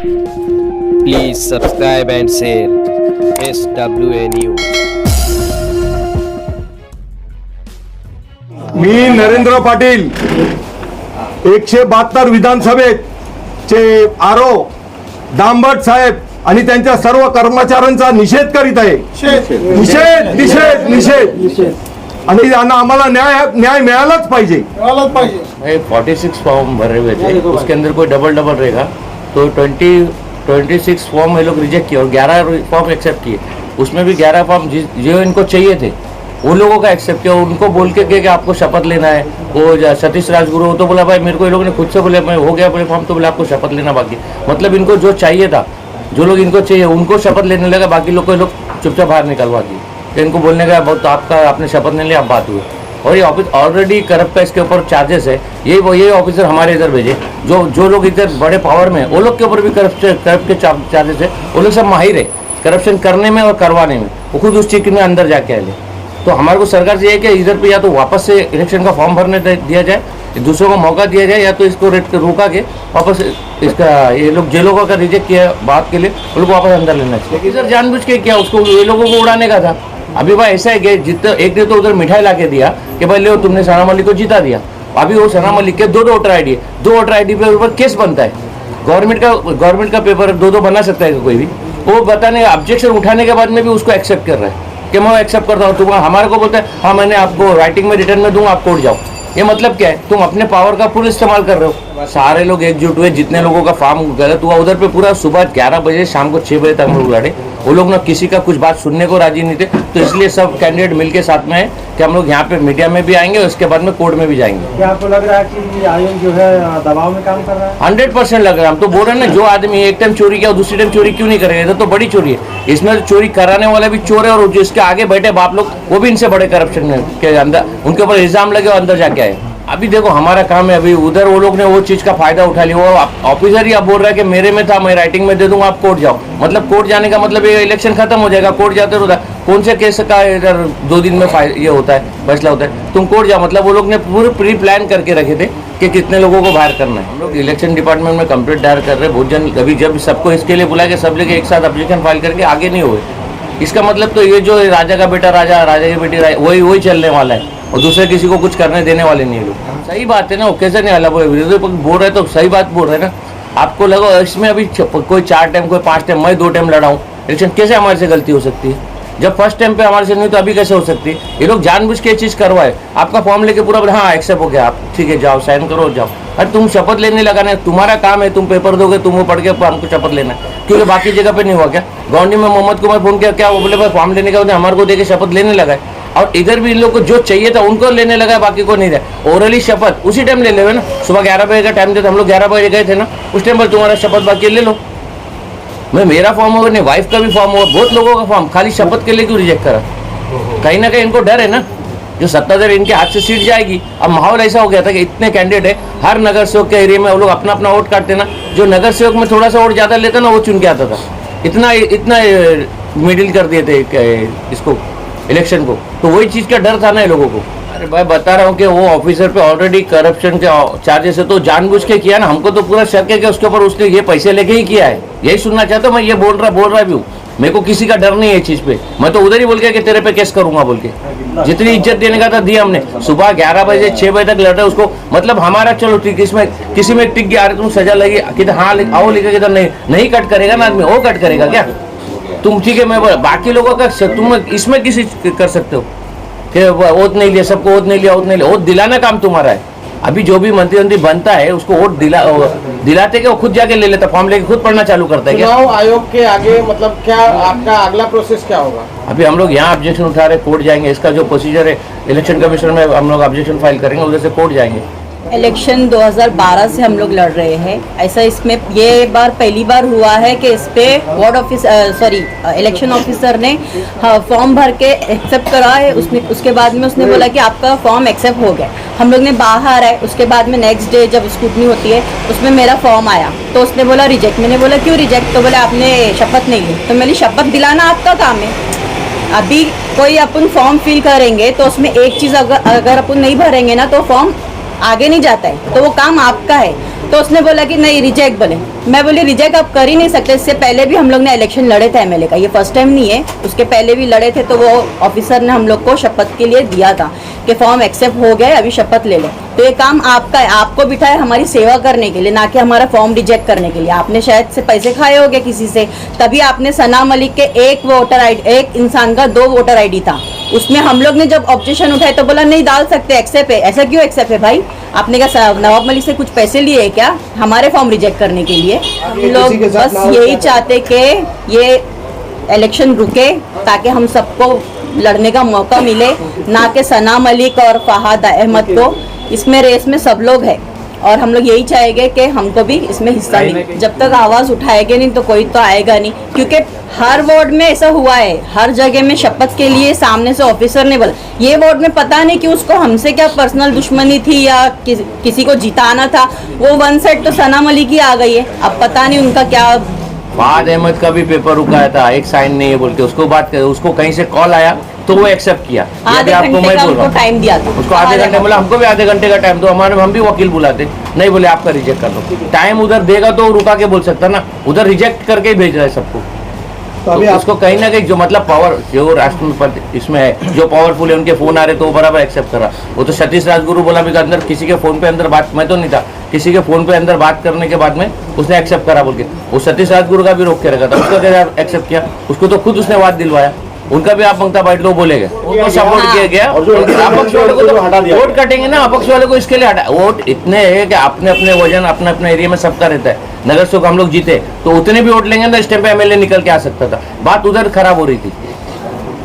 Please subscribe and share SWA News. मी नरेंद्र पाटील 172 विधानसभेत चे आरो दांबट साहेब आणि त्यांच्या सर्व कर्मचाऱ्यांचा निषेध करीत आहे. निषेध निषेध निषेध आणि यांना आम्हाला न्याय मिळालाच पाहिजे. 46 फॉर्म भरे हुए थे, उसके अंदर कोई डबल रहेगा तो 26 फॉर्म ये लोग रिजेक्ट किए और 11 फॉर्म एक्सेप्ट किए. उसमें भी 11 फॉर्म जो इनको चाहिए थे वो लोगों का एक्सेप्ट किया. उनको बोल के कि आपको शपथ लेना है. वो सतीश राजगुरु तो बोला भाई मेरे को ये लोगों ने खुद से बोले मैं हो गया बोले फॉर्म, तो बोले आपको शपथ लेना बाकी. मतलब इनको जो चाहिए था, जो लोग इनको चाहिए उनको शपथ लेने लगा, बाकी लोग को लोग चुपचाप बाहर निकलवा दिए. तो इनको बोलने का बहुत आपका आपने शपथ नहीं लिया, आप बात हुई. और ये ऑफिस ऑलरेडी करप्ट का इसके ऊपर चार्जेस है. ये ऑफिसर हमारे इधर भेजे जो लोग इधर बड़े पावर में, वो लोग के ऊपर भी करप्ट के चार्जेस है. वो लोग सब माहिर है करप्शन करने में और करवाने में. वो खुद उस चीज में अंदर जाके आए. तो हमारे को सरकार से ये कि इधर पे या तो वापस से इलेक्शन का फॉर्म भरने दिया जाए, दूसरों को मौका दिया जाए, या तो इसको रोका के वापस इसका ये लोग जे लोगों का रिजेक्ट किया बात के लिए उन लोग वापस अंदर लेना चाहिए. सर जानबूझ के किया, उसको ये लोगों को उड़ाने का था. अभी भाई ऐसा है कि जितना एक ने तो उधर मिठाई ला के दिया कि भाई ले तुमने सना मलिक को जीता दिया. अभी वो सना मलिक के दो वोटर आई डी है, 2 वोटर आई डी पे ऊपर केस बनता है. गवर्नमेंट का पेपर 2 बना सकता है कोई भी. वो बताने ऑब्जेक्शन उठाने के बाद में भी उसको एक्सेप्ट कर रहा है कि मैं एक्सेप्ट करता हूँ. तुम हमारे को बोलते हैं हाँ मैंने आपको राइटिंग में रिटर्न में दूंगा, आप कोर्ट जाओ. ये मतलब क्या है? तुम अपने पावर का फुल इस्तेमाल कर रहे हो. सारे लोग एकजुट हुए, जितने लोगों का फॉर्म गलत हुआ उधर पे पूरा सुबह 11 बजे शाम को 6 बजे तक हम लोग लड़े. वो लोग ना किसी का कुछ बात सुनने को राजी नहीं थे. तो इसलिए सब कैंडिडेट मिलके साथ में है कि हम लोग यहाँ पे मीडिया में भी आएंगे और उसके बाद में कोर्ट में भी जाएंगे. क्या आपको लग रहा है कि आयोग जो है दबाव में काम कर रहा है? 100% लग रहा है. हम तो बोल रहे हैं ना, जो आदमी एक टाइम चोरी किया दूसरी टाइम चोरी क्यों नहीं करेगा? तो बड़ी चोरी है. इसमें चोरी कराने वाला भी चोर है और जिसके आगे बैठे बाप लोग वो भी इनसे बड़े करप्शन के अंदर उनके ऊपर इल्जाम लगे और अंदर जाके आए. अभी देखो हमारा काम है, अभी उधर वो लोग ने वो चीज का फायदा उठा लिया. वो ऑफिसर ही अब बोल रहा है कि मेरे में था, मैं राइटिंग में दे दूंगा, आप कोर्ट जाओ. मतलब कोर्ट जाने का मतलब ये इलेक्शन खत्म हो जाएगा. कोर्ट जाते रहता है. कौन से केस का इधर 2 दिन में ये होता है, फैसला होता है. तुम कोर्ट जाओ. मतलब वो लोग ने पूरे प्री प्लान करके रखे थे कि कितने लोगों को बाहर करना है. हम लोग इलेक्शन डिपार्टमेंट में कंप्लेंट दायर कर रहे हैं. बहुत जन कभी जब सबको इसके लिए बुलाया कि सब लोग एक साथ एप्लीकेशन फाइल करके आगे नहीं हुए. इसका मतलब तो ये जो राजा का बेटा राजा, राजा की बेटी वही चलने वाला है और दूसरे किसी को कुछ करने देने वाले नहीं लोग. सही बात है ना, कैसे नहीं अलग विरोधी पक्ष बोल रहे तो सही बात बोल रहे हैं ना. आपको लगा इसमें अभी कोई 4 टाइम कोई 5 टाइम, मैं 2 टाइम लड़ा हूँ इलेक्शन, कैसे हमारे से गलती हो सकती है? जब फर्स्ट टाइम पे हमारे से नहीं तो अभी कैसे हो सकती है? ये लोग जानबूझ के चीज करवाए. आपका फॉर्म लेके पूरा हाँ एक्सेप्ट हो गया, आप ठीक है जाओ साइन करो जाओ. अरे तुम शपथ लेने लगा ना, तुम्हारा काम है, तुम पेपर दोगे, तुम वो पढ़ के हमको शपथ लेना है. क्योंकि बाकी जगह पे नहीं हुआ क्या? गौंडी में मोहम्मद को मैं फोन किया, क्या वो बोले भाई फॉर्म लेने का हमारे को देके शपथ लेने लगा है. और इधर भी इन लोग को जो चाहिए था उनको लेने लगा, बाकी को नहीं था. ओरली शपथ उसी टाइम ले ले ना. सुबह 11 बजे का टाइम देता, हम लोग 11 बजे गए थे ना, उस टाइम पर तुम्हारा शपथ बाकी ले लो. मैं मेरा फॉर्म होगा नहीं, वाइफ का भी फॉर्म होगा, बहुत लोगों का फॉर्म, खाली शपथ के लिए क्यों रिजेक्ट करा? कहीं ना कहीं इनको डर है ना, जो 70,000 इनके हाथ से सीट जाएगी. अब माहौल ऐसा हो गया था कि इतने कैंडिडेट है, हर नगर सेवक के एरिया में वो लोग अपना अपना वोट काटते ना. जो नगर सेवक में थोड़ा सा वोट ज्यादा लेता ना वो चुन के आता था. इतना मिडिल कर दिए थे इसको इलेक्शन को. तो वही चीज का डर था ना ये लोगों को. अरे भाई बता रहा हूँ कि वो ऑफिसर पे ऑलरेडी करप्शन के चार्जेस है, तो जानबूझ के किया ना. हमको तो पूरा शक है कि उसके ऊपर उसने ये पैसे लेके ही किया है. यही सुनना चाहता हूँ मैं, ये बोल रहा भी हूँ. मेरे को किसी का डर नहीं है इस चीज पे. मैं तो उधर ही बोल के कि तेरे पे केस करूंगा बोल के. जितनी इज्जत देने का था दिया हमने. सुबह 11 बजे 6 बजे तक लड़े उसको. मतलब हमारा चलो ठीक, इसमें किसी में टिक गया, तुम सजा लगी कि हाँ आओ लिखे किधर नहीं कट करेगा ना आदमी, वो कट करेगा क्या? तुम ठीक है, मैं बाकी लोगों का तुम इसमें किसी कर सकते हो कि वोट नहीं लिया, सबको वोट नहीं लिया, वोट दिलाना काम तुम्हारा है. अभी जो भी मंत्री बनता है उसको वोट दिलाते कि वो खुद जाके ले लेता, फॉर्म लेके खुद पढ़ना चालू करता है. चुनाव आयोग के आगे मतलब क्या आपका अगला प्रोसेस क्या होगा? अभी हम लोग यहाँ ऑब्जेक्शन उठा रहे, कोर्ट जाएंगे. इसका जो प्रोसीजर है इलेक्शन कमीशन में हम लोग ऑब्जेक्शन फाइल करेंगे, उधर से कोर्ट जाएंगे. इलेक्शन 2012 से हम लोग लड़ रहे हैं. ऐसा इसमें ये बार पहली बार हुआ है कि इस पे इलेक्शन ऑफिसर ने फॉर्म भर के एक्सेप्ट करा है. उसके बाद में उसने बोला कि आपका फॉर्म एक्सेप्ट हो गया. हम लोग ने बाहर आए, उसके बाद में नेक्स्ट डे जब स्कूटनी होती है उसमें मेरा फॉर्म आया तो उसने बोला रिजेक्ट. मैंने बोला क्यों रिजेक्ट? तो बोले आपने शपथ नहीं ली. तो मेरी शपथ दिलाना आपका काम है. अभी कोई अपन फॉर्म फिल करेंगे तो उसमें एक चीज़ अगर अपन नहीं भरेंगे ना तो फॉर्म आगे नहीं जाता है तो वो काम आपका है। तो उसने बोला कि नहीं रिजेक्ट बोले। मैं बोली रिजेक्ट आप कर ही नहीं सकते, इससे पहले भी हम लोग ने इलेक्शन लड़े थे एमएलए का, ये फर्स्ट टाइम नहीं है, उसके पहले भी लड़े थे। तो वो ऑफिसर ने हम लोग को शपथ के लिए दिया था कि फॉर्म एक्सेप्ट हो गया, अभी शपथ ले लो। तो ये काम आपका है, आपको बिठाए हमारी सेवा करने के लिए, ना कि हमारा फॉर्म रिजेक्ट करने के लिए। आपने शायद से पैसे खाए होंगे किसी से, तभी आपने सना मलिक के एक इंसान का 2 वोटर आईडी था, उसमें हम लोग ने जब ऑब्जेक्शन उठाए तो बोला नहीं डाल सकते, एक्सेप्ट है। ऐसा क्यों एक्सेप्ट है भाई? आपने क्या नवाब मलिक से कुछ पैसे लिए हैं क्या हमारे फॉर्म रिजेक्ट करने के लिए? हम लोग बस यही चाहते कि ये इलेक्शन रुके ताकि हम सबको लड़ने का मौका मिले, ना कि सना मलिक और फहाद अहमद को। इसमें रेस में सब लोग हैं और हम लोग यही चाहेंगे कि हमको भी इसमें हिस्सा मिले। जब तक आवाज़ उठाएंगे नहीं तो कोई तो आएगा नहीं, क्योंकि हर वार्ड में ऐसा हुआ है, हर जगह में शपथ के लिए सामने से ऑफिसर ने बोला। ये वार्ड में पता नहीं कि उसको हमसे क्या पर्सनल दुश्मनी थी या किसी को जिताना था, वो वन साइड तो सना मलिक ही आ गई है। अब पता नहीं उनका क्या। फहाद अहमद का भी पेपर रुकाया था, एक साइन नहीं है बोल के, उसको बात कर, उसको कहीं से कॉल आया तो वो एक्सेप्ट किया। आधे घंटे का उनको टाइम दिया था, उसको आधे घंटे बोला, हमको भी आधे घंटे का टाइम दो, हम भी वकील बुलाते, नहीं बोले आपका रिजेक्ट कर दो। टाइम उधर देगा तो रुका के बोल सकता ना, उधर रिजेक्ट करके ही भेज रहा है सबको। तो उसको कहीं ना कहीं जो मतलब पावर जो राष्ट्रपति इसमें है, जो पावरफुल है, उनके फोन आ रहे तो वो बराबर एक्सेप्ट कर रहा। वो तो सतीश राजगुरु बोला भी अंदर किसी के फोन पे अंदर बात, मैं तो नहीं था, किसी के फोन पे अंदर बात करने के बाद में उसने एक्सेप्ट करा बोल के, वो सतीश राजगुरु का भी रोक के रखा था, उसका क्या एक्सेप्ट किया? उसको तो खुद उसने वाद दिलवाया, उनका भी आप मंगता बैठ लो बोलेगे, उनको सपोर्ट किया गया। अपक्ष वाले को तो हटा दिया, वोट कटेंगे ना, अपक्ष वाले को इसके लिए हटा। वोट इतने है कि अपने अपने वजन अपने अपने एरिया में सबका रहता है। नगर सेवक हम लोग जीते तो उतने भी वोट लेंगे ना, इस टाइम पे एमएलए निकल के आ सकता था। बात उधर खराब हो रही थी।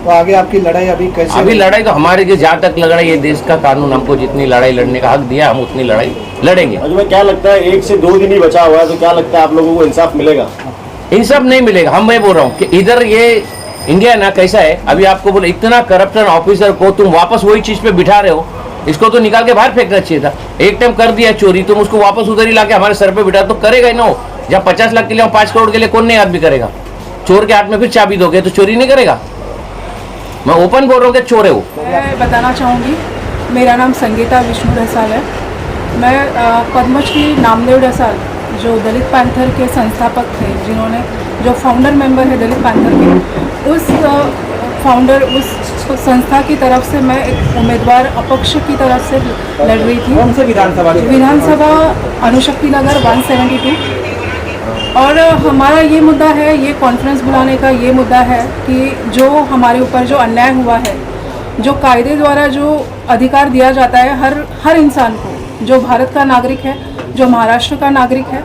तो आगे आपकी लड़ाई अभी कैसे? अभी लड़ाई तो हमारे की जहाँ तक लग रहा है, ये देश का कानून हमको जितनी लड़ाई लड़ने का हक दिया, हम उतनी लड़ाई लड़ेंगे। में क्या लगता है 1 से 2 दिन ही बचा हुआ है, तो क्या लगता है आप लोगों को इंसाफ मिलेगा? इंसाफ नहीं मिलेगा। हम मैं बोल रहा हूँ कि इधर ये इंडिया ना कैसा है, अभी आपको बोले इतना करप्शन ऑफिसर को तुम वापस वही चीज पे बिठा रहे हो, इसको तो निकाल के बाहर फेंकना चाहिए था। एक टाइम कर दिया चोरी, तुम उसको वापस उधर ही लाके हमारे सर पे बिठा तो करेगा ही ना। हो जब 50 लाख के लिए 5 करोड़ के लिए कौन नहीं आदमी करेगा? चोर के हाथ में फिर चाबी दोगे तो चोरी नहीं करेगा। मैं ओपन बोल रहा हूँ कि चोर है वो। मैं बताना चाहूँगी, मेरा नाम संगीता विष्णु रसाल है। मैं पद्मश्री नामदेव रसाल जो दलित पैंथर के संस्थापक थे, जिन्होंने जो फाउंडर मेंबर है दलित पैंथर के, उस संस्था की तरफ से मैं एक उम्मीदवार अपक्ष की तरफ से लड़ रही थी। कौन से विधानसभा अनुशक्ति नगर 172। और हमारा ये मुद्दा है, ये कॉन्फ्रेंस बुलाने का ये मुद्दा है कि जो हमारे ऊपर जो अन्याय हुआ है, जो कायदे द्वारा जो अधिकार दिया जाता है हर इंसान को, जो भारत का नागरिक है, जो महाराष्ट्र का नागरिक है,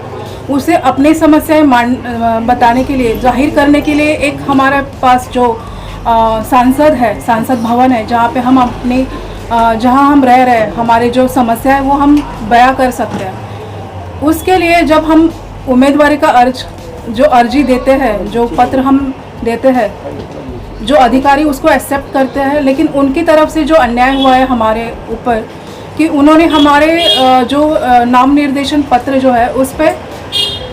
उसे अपनी समस्याएं बताने के लिए, जाहिर करने के लिए एक हमारे पास जो सांसद है, सांसद भवन है, जहाँ पे हम अपनी जहाँ हम रह रहे हैं, हमारे जो समस्या है वो हम बयां कर सकते हैं। उसके लिए जब हम उम्मीदवारी का अर्जी देते हैं, जो पत्र हम देते हैं, जो अधिकारी उसको एक्सेप्ट करते हैं, लेकिन उनकी तरफ से जो अन्याय हुआ है हमारे ऊपर कि उन्होंने हमारे जो नाम निर्देशन पत्र जो है उस पर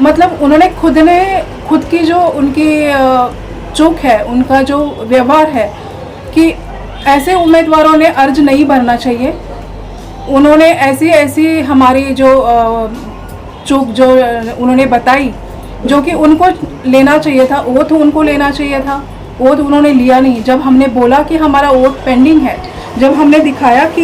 मतलब उन्होंने खुद की जो उनकी चूक है, उनका जो व्यवहार है कि ऐसे उम्मीदवारों ने अर्ज नहीं भरना चाहिए। उन्होंने ऐसी हमारी जो चूक जो उन्होंने बताई, जो कि उनको लेना चाहिए था, ओथ उनको लेना चाहिए था, ओथ उन्होंने लिया नहीं। जब हमने बोला कि हमारा ओथ पेंडिंग है, जब हमने दिखाया कि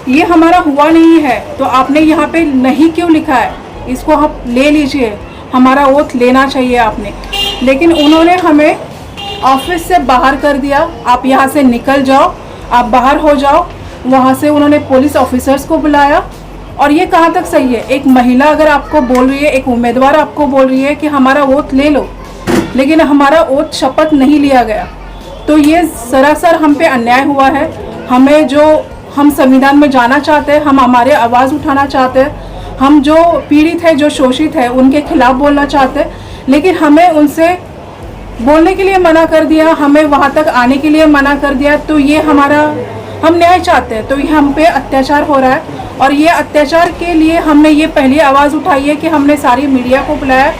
ये हमारा हुआ नहीं है, तो आपने यहाँ पे नहीं क्यों लिखा है, इसको आप ले लीजिए, हमारा ओथ लेना चाहिए आपने। लेकिन उन्होंने हमें ऑफिस से बाहर कर दिया, आप यहाँ से निकल जाओ, आप बाहर हो जाओ। वहाँ से उन्होंने पुलिस ऑफिसर्स को बुलाया। और ये कहाँ तक सही है? एक महिला अगर आपको बोल रही है, एक उम्मीदवार आपको बोल रही है कि हमारा ओथ ले लो, लेकिन हमारा ओथ शपथ नहीं लिया गया, तो ये सरासर हम पे अन्याय हुआ है। हमें जो हम संविधान में जाना चाहते हैं, हम हमारे आवाज़ उठाना चाहते हैं, हम जो पीड़ित है, जो शोषित है, उनके खिलाफ बोलना चाहते हैं, लेकिन हमें उनसे बोलने के लिए मना कर दिया, हमें वहाँ तक आने के लिए मना कर दिया। तो ये हम न्याय चाहते हैं, तो ये हम पे अत्याचार हो रहा है। और ये अत्याचार के लिए हमने ये पहली आवाज़ उठाई है कि हमने सारी मीडिया को बुलाया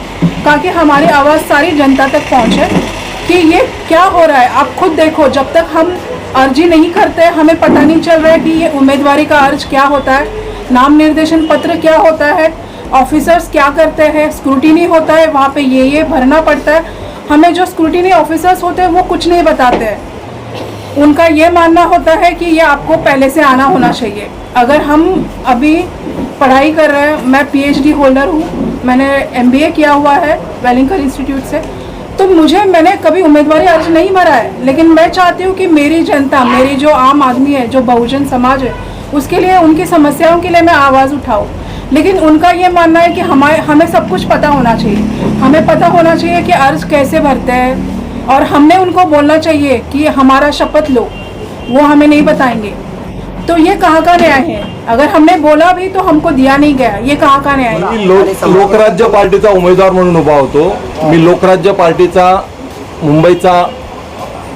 ताकि हमारी आवाज़ सारी जनता तक पहुँचे कि ये क्या हो रहा है। आप खुद देखो, जब तक हम अर्जी नहीं करते, हमें पता नहीं चल रहा है कि ये उम्मीदवारी का अर्ज क्या होता है, नाम निर्देशन पत्र क्या होता है, ऑफिसर्स क्या करते हैं, स्क्रूटिनी होता है, वहाँ पे ये भरना पड़ता है। हमें जो स्क्रूटिनी ऑफिसर्स होते हैं वो कुछ नहीं बताते हैं। उनका ये मानना होता है कि ये आपको पहले से आना होना चाहिए। अगर हम अभी पढ़ाई कर रहे हैं, मैं PhD होल्डर हूँ, मैंने MBA किया हुआ है वेलिंगटन इंस्टीट्यूट से, तो मैंने कभी उम्मीदवारी अर्ज नहीं भरा है, लेकिन मैं चाहती हूँ कि मेरी जनता, मेरी जो आम आदमी है, जो बहुजन समाज है, उसके लिए, उनकी समस्याओं के लिए मैं आवाज़ उठाऊँ। लेकिन उनका ये मानना है कि हमें सब कुछ पता होना चाहिए, हमें पता होना चाहिए कि अर्ज कैसे भरते हैं, और हमने उनको बोलना चाहिए कि हमारा शपथ लो, वो हमें नहीं बताएंगे। तो ये कहाँ का न्याय है? अगर हमने बोला भी तो हमको दिया नहीं गया, ये कहाँ का न्याय है? मी लोकराज्य पार्टीचा उमेदवार म्हणून उभा होतो। मी लोकराज्य पार्टीचा मुंबईचा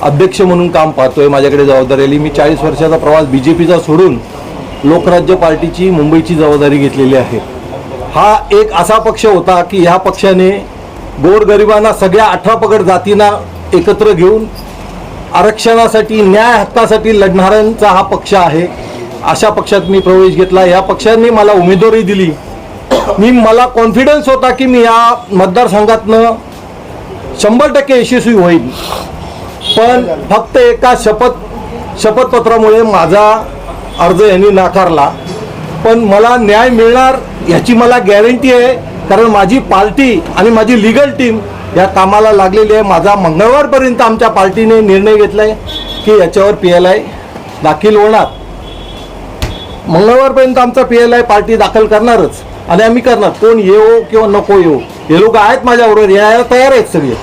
अध्यक्ष म्हणून काम पाहतोय, माझ्याकडे जबाबदारी आली। मी 40 वर्षाचा प्रवास BJPचा सोडून लोकराज्य पार्टीची मुंबईची जबाबदारी घेतलेली आहे। हा एक असा पक्ष होता की ह्या पक्षाने गोरगरिबांना, सगळ्या 18 पगड जातींना एकत्र घेऊन आरक्षणासाठी, न्याय हक्कासाठी लढणाऱ्यांचा हा पक्ष आहे। अशा पक्षात मी प्रवेश घेतला। या पक्षाने मला उमेदवारी दिली। मला कॉन्फिडन्स होता की मी या मतदारसंघातनं 100% यशस्वी होईल, पण फक्त एका शपथपत्रामुळे माझा अर्ज यांनी नाकारला। पण मला न्याय मिळणार याची मला गॅरंटी आहे, कारण माझी पार्टी आणि माझी लीगल टीम या कामाला लागलेली आहे। माझा मंगळवारपर्यंत आमच्या पार्टीने निर्णय घेतलाय की याच्यावर PLI दाखल होणार। मंगळवारपर्यंत आमचा PLI पार्टी दाखल करणारच, आणि आम्ही करणार, कोण येऊ किंवा नको येऊ। हे लोक आहेत माझ्याबरोबर, यायला तयार आहेत सगळे,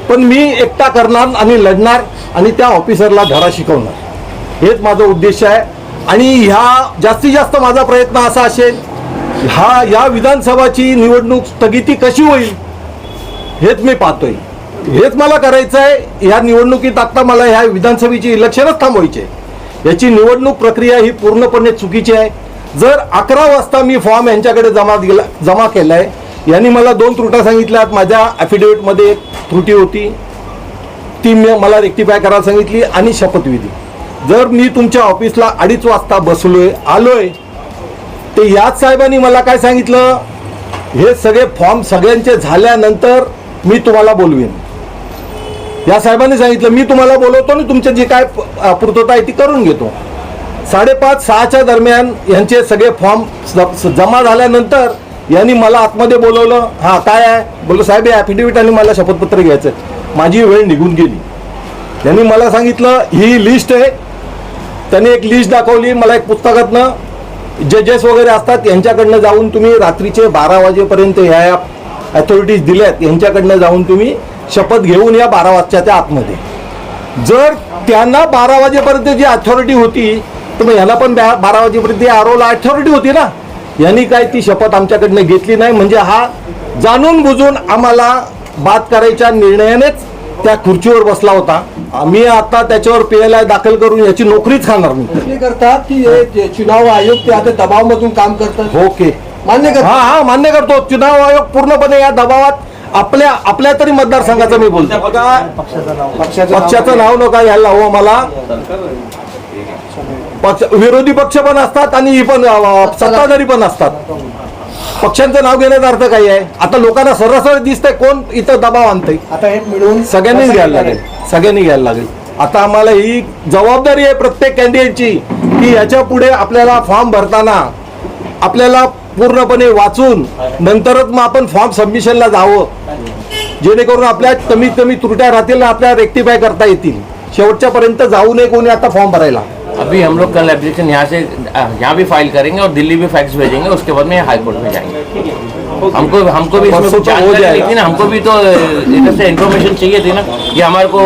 पण मी एकटा करणार आणि लढणार आणि त्या ऑफिसरला धडा शिकवणार, हेच माझा उद्देश आहे। आणि ह्या जास्तीत जास्त माझा प्रयत्न असा असेल, या विधानसभाची निवडणूक स्थगिती कशी होईल हेच मी पाहतोय, हेच मला करायचं आहे। या निवडणुकीत आता मला ह्या विधानसभेची इलेक्शनच थांबवायचे, याची निवडणूक प्रक्रिया ही पूर्णपणे चुकीची आहे। जर 11 वाजता मी फॉर्म यांच्याकडे जमा केलाय, यांनी मला 2 त्रुटा सांगितल्यात। माझ्या ॲफिडेव्हिटमध्ये एक त्रुटी होती, ती मला रेक्टिफाय करायला सांगितली, आणि शपथविधी। जर मी तुमच्या ऑफिसला 2:30 वाजता आलोय, ते याच साहेबांनी मला काय सांगितलं, हे सगळे फॉर्म सगळ्यांचे झाल्यानंतर मी तुम्हाला बोलवीन। या साहेबांनी सांगितलं, मी तुम्हाला बोलवतो आणि तुमचं जे काय पूर्तता आहे ती करून घेतो। 5:30-6च्या दरम्यान यांचे सगळे फॉर्म जमा झाल्यानंतर यांनी मला आतमध्ये बोलवलं। हां, काय आहे? बोललो, साहेब हे ॲफिडेव्हिट आणि मला शपथपत्र घ्यायचं। माझी वेळ निघून गेली। त्यांनी मला सांगितलं, ही लिस्ट आहे। त्यांनी एक लिस्ट दाखवली मला, एक पुस्तकातनं जजेस वगैरे असतात यांच्याकडनं जाऊन तुम्ही रात्रीचे 12 वाजेपर्यंत ह्या अथॉरिटीज दिल्यात, यांच्याकडनं जाऊन तुम्ही शपथ घेऊन या 12 वाजताच्या आतमध्ये। जर त्यांना 12 वाजेपर्यंत जी अथॉरिटी होती, तर मग ह्याला पण 12 वाजेपर्यंत आरोला अथॉरिटी होती ना। यांनी काय ती शपथ आमच्याकडनं घेतली नाही, म्हणजे हा जाणून बुजून आम्हाला बाद करायच्या निर्णयानेच त्या खुर्चीवर बसला होता। आम्ही आता त्याच्यावर PLI दाखल करून याची नोकरीच खाणार मी। करतात की हे चुनाव आयोग ते आता दबावामधून काम करतात। ओके, मान्य करतो। हा मान्य करतो। चुनाव आयोग पूर्णपणे या दबावात आपल्या तरी मतदारसंघाचं मी बोलतो। पक्षाचं नाव नका घ्यायला हवं मला। विरोधी पक्ष पण असतात आणि ही पण सत्ताधारी पण असतात। पक्षांचं नाव घेण्याचा अर्थ काय आहे? आता लोकांना सरळ दिसतंय कोण इथं दबाव आणतंय। आता हे मिळून सगळ्यांनीच घ्यायला लागेल। आता आम्हाला ही जबाबदारी आहे प्रत्येक कॅन्डिडेटची, की याच्या पुढे आपल्याला फॉर्म भरताना आपल्याला पूर्णपणे वाचून नंतरच मग आपण फॉर्म सबमिशनला जावं, जेणेकरून आपल्या कमीत कमी त्रुट्या राहतील, आपल्याला रेक्टिफाय करता येतील। शेवटच्या पर्यंत जाऊ नये कोणी आता फॉर्म भरायला। अभी हम लोग कल एप्लीकेशन यहाँ भी फाइल करेंगे और दिल्ली भी फैक्स भेजेंगे, उसके बाद में हाई कोर्ट में जाएंगे। हमको भी इसमें कुछ जानकारी नहीं थी ना, हमको भी तो इधर से इन्फॉर्मेशन चाहिए थी ना, कि हमारे को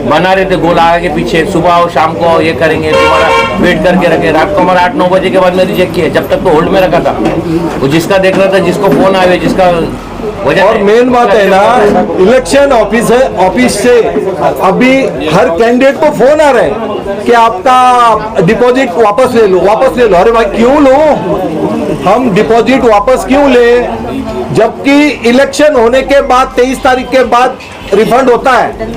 बना रहे थे गोल आगे के पीछे, सुबह और शाम को ये करेंगे, तुम्हारा वेट करके रखे। रात को हमारा 8-9 बजे के बाद में रिजेक्ट किया, जब तक तो होल्ड में रखा था। वो जिसका देख रहा था, जिसको फोन आए, जिसका और मेन बात है ना, इलेक्शन ऑफिस से अभी हर कैंडिडेट को फोन आ रहा है कि आपका डिपॉजिट वापस ले लो। अरे भाई क्यों लो? हम डिपॉजिट वापस क्यों ले? जबकि इलेक्शन होने के बाद 23 तारीख के बाद रिफंड होता है।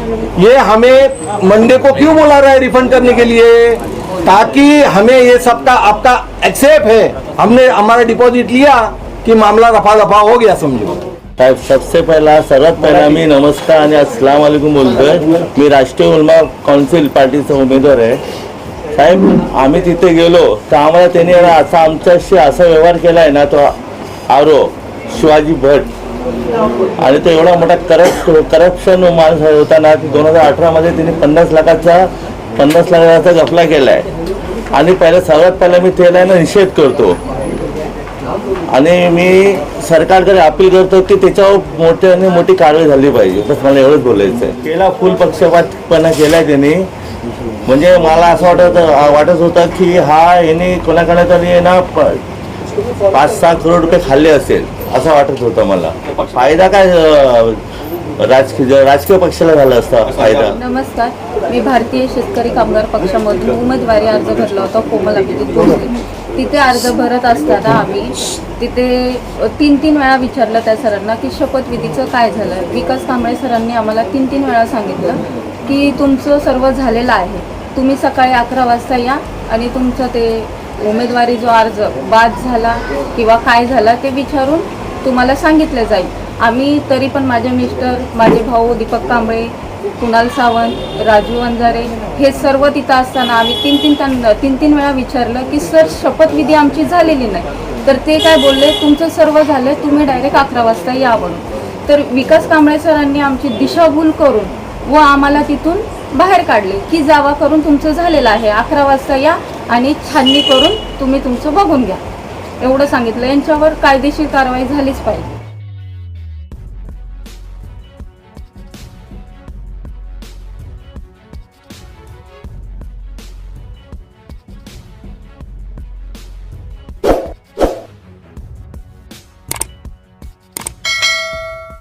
ये हमें मंडे को क्यों बुला रहा है रिफंड करने के लिए? ताकि हमें ये सबका आपका एक्सेप्ट है, हमने हमारा डिपॉझिट लिया की मामला रफा दफा हो गया समजो। साहेब सर्वात पहिला मी नमस्कार आणि अस्सलाम वालेकुम बोलतोय। मी राष्ट्रीय उलमा काउन्सिल पार्टीचा उमेदवार आहे। साहेब आम्ही तिथे गेलो तर आम्हाला त्यांनी असा आमच्याशी असा व्यवहार केला आहे ना, तो आरो शिवाजी भट आणि तो एवढा मोठा करप्शन माणूस होता ना, 2018 मध्ये त्यांनी 50 लाखाचा घपला केलाय। आणि सर्वात पहिला मी त्याला निषेध करतो आणि मी सरकारकडे अपील करतो की त्याच्यावर मोठी कारवाई झाली पाहिजे। बस मला एवढंच बोलायचं आहे। केला फुल पक्षपातपणा केलाय त्यांनी, म्हणजे मला असं वाटत होतं की हा यांनी कोणाकडे तरी ना 5-6 करोड रुपये खाल्ले असेल असं वाटत होतं मला। फायदा काय राजकीय पक्षाला झाला असता फायदा? नमस्कार, मी भारतीय शेतकरी कामगार पक्षामधून उमेदवारी अर्ज भरला होता कोमल अभिजित भोसले। तिथे अर्ज भरत असताना आम्ही तिथे 3 वेळा विचारलं त्या सरांना की शपथविधीचं काय झालं। विकास कांबळे सरांनी आम्हाला 3 वेळा सांगितलं की तुमचं सर्व झालेलं आहे, तुम्ही सकाळी 11 वाजता या आणि तुमचं ते उमेदवारी जो अर्ज बाद झाला किंवा काय झाला ते विचारून तुम्हाला सांगितलं जाईल। आम्ही तरी पण माझे मिस्टर, माझे भाऊ दीपक कांबळे, कुणाल सावंत, राजू वंजारे हे सर्व तिथं असताना आम्ही 3 वेळा विचारलं की सर शपथविधी आमची झालेली नाही। तर ते काय बोलले, तुमचं सर्व झालं, तुम्ही डायरेक्ट 11 वाजता या म्हणून। तर विकास कांबळे सरांनी आमची दिशाभूल करून व आम्हाला तिथून बाहेर काढले की जावा करून तुमचं झालेलं आहे, 11 वाजता या आणि छाननी करून तुम्ही तुमचं बघून घ्या, एवढं सांगितलं। यांच्यावर कायदेशीर कारवाई झालीच पाहिजे।